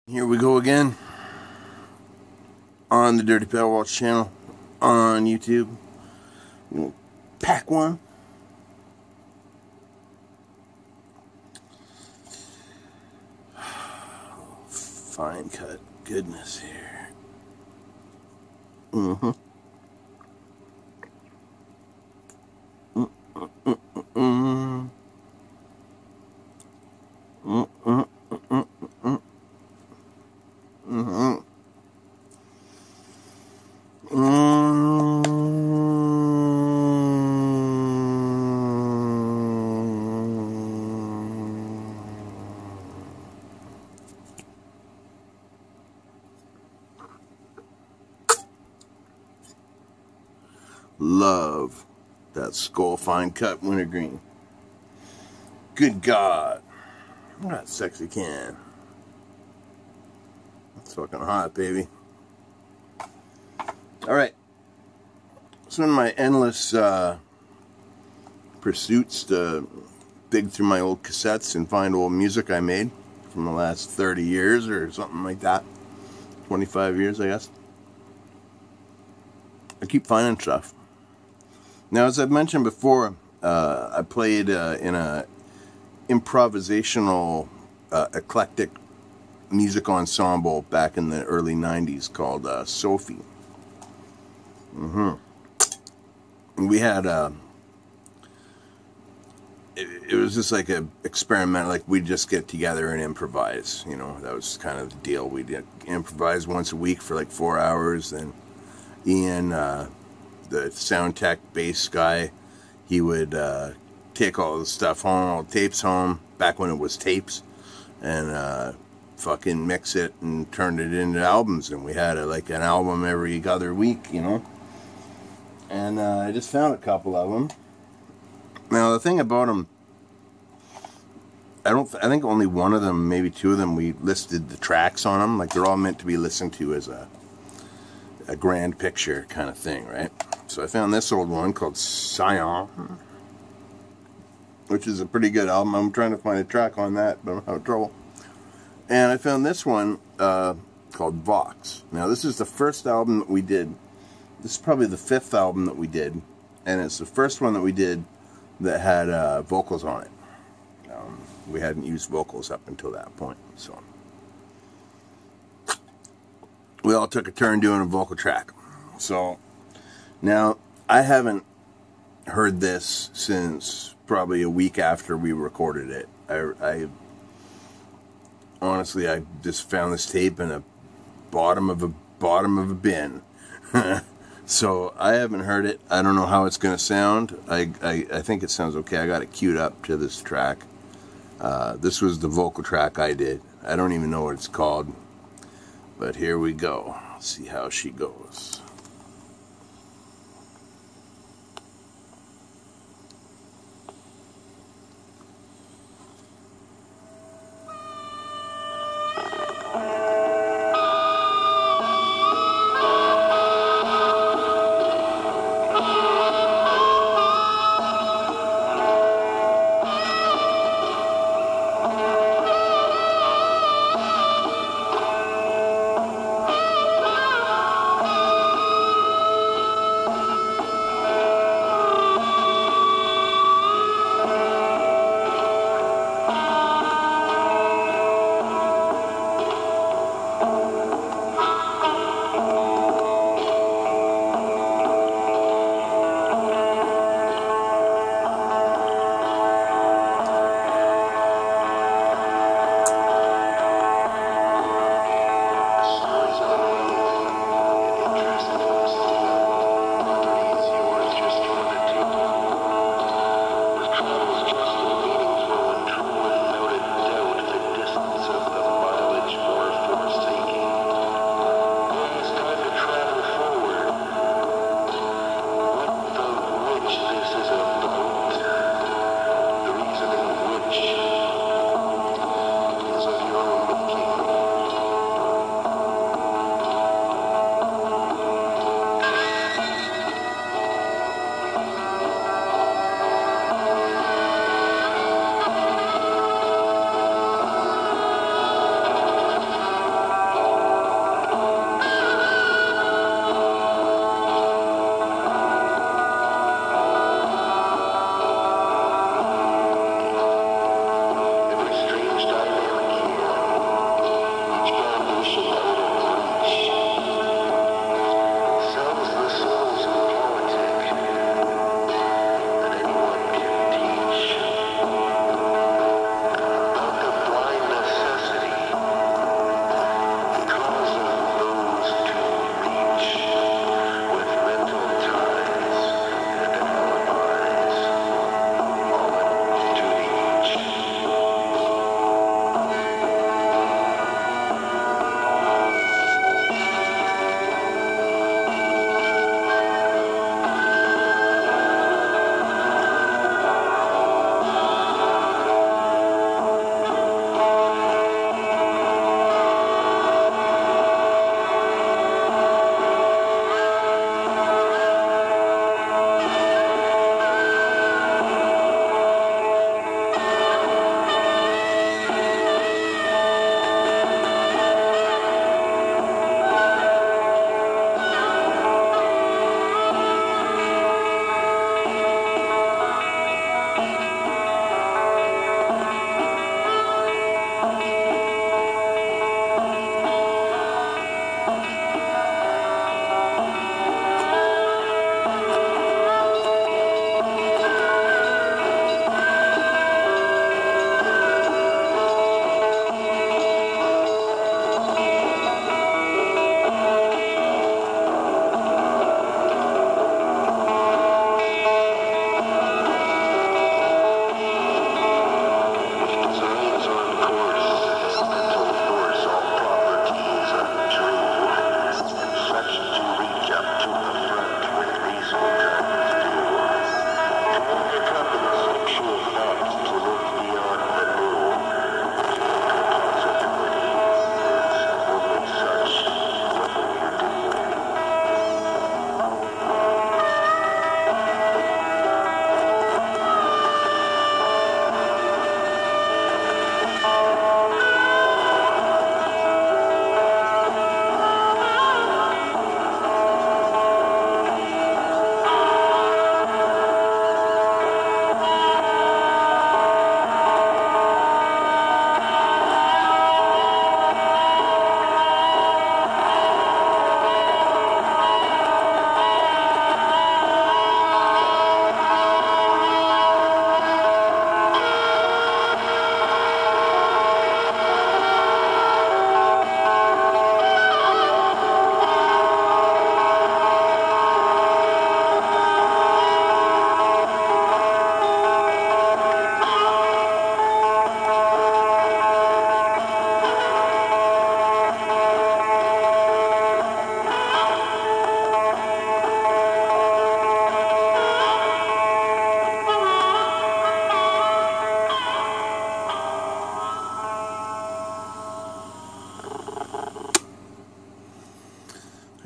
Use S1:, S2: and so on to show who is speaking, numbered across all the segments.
S1: Here we go again on the Dirty Pedal Waltz channel on YouTube. We'll pack one. Fine cut goodness here. Love that skull fine cut wintergreen. Good God. Look at that sexy can. It's fucking hot, baby. Alright. So in my endless pursuits to dig through my old cassettes and find old music I made from the last 30 years or something like that. 25 years, I guess. I keep finding stuff. Now, as I've mentioned before, I played in a improvisational, eclectic music ensemble back in the early 90s called SOWFI. And we had it was just like a experiment, like we'd just get together and improvise, you know. That was kind of the deal. We'd improvise once a week for like 4 hours. Then Ian, the sound tech bass guy, he would take all the stuff home, all the tapes home, back when it was tapes, and fucking mix it and turn it into albums. And we had like an album every other week, you know. And I just found a couple of them. Now the thing about them, I think only one of them, maybe two of them, we listed the tracks on them. Like they're all meant to be listened to as a grand picture kind of thing, right? So I found this old one called SOWFI, which is a pretty good album. I'm trying to find a track on that, but I'm having trouble. And I found this one called Vox. Now this is the first album that we did. This is probably the 5th album that we did, and it's the first one that we did that had vocals on it. We hadn't used vocals up until that point, so we all took a turn doing a vocal track. So now I haven't heard this since probably a week after we recorded it. I honestly, I just found this tape in a bottom of a bin. So I haven't heard it. I don't know how it's gonna sound. I think it sounds okay. I got it queued up to this track. This was the vocal track I did. I don't even know what it's called, but here we go. Let's see how she goes.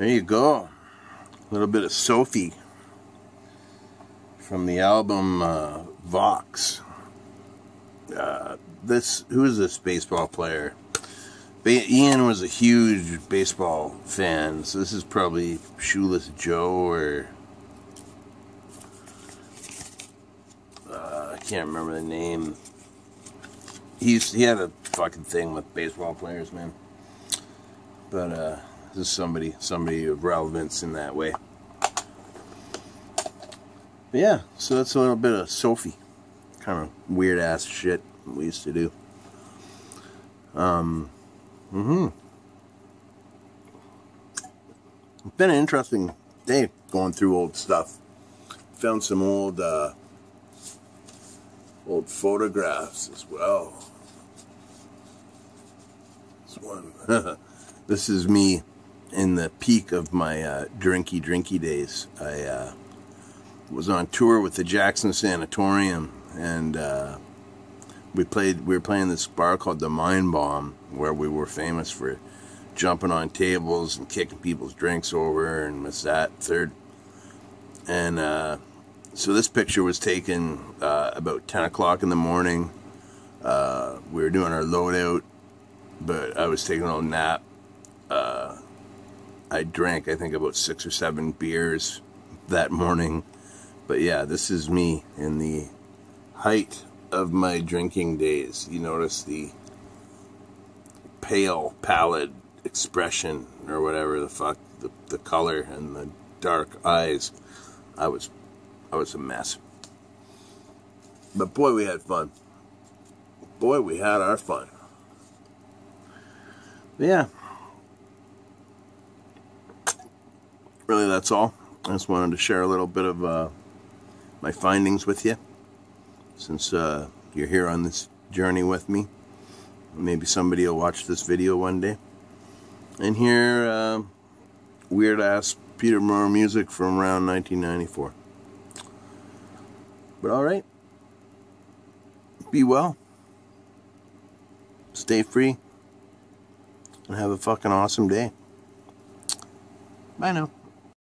S1: There you go. A little bit of SOWFI from the album Vox. Who is this baseball player? Ian was a huge baseball fan, so this is probably Shoeless Joe, or I can't remember the name. He had a fucking thing with baseball players, man. But this is somebody of relevance in that way. But yeah, so that's a little bit of SOWFI. Kind of weird ass shit we used to do. It's been an interesting day going through old stuff. Found some old photographs as well. This one. This is me in the peak of my drinky days. I was on tour with the Jackson Sanatorium, and we were playing this bar called the Mind Bomb, where we were famous for jumping on tables and kicking people's drinks over and this, that, third. And so this picture was taken about 10 o'clock in the morning. We were doing our loadout, but I was taking a little nap. I drank, I think, about 6 or 7 beers that morning. But yeah, this is me in the height of my drinking days. You notice the pale, pallid expression, or whatever the fuck, the color and the dark eyes. I was a mess. But boy, we had fun. Boy, we had our fun. But yeah. Really, that's all. I just wanted to share a little bit of my findings with you, since you're here on this journey with me. Maybe somebody will watch this video one day and hear weird ass Peter Moore music from around 1994. But alright, be well, stay free, and have a fucking awesome day. Bye now.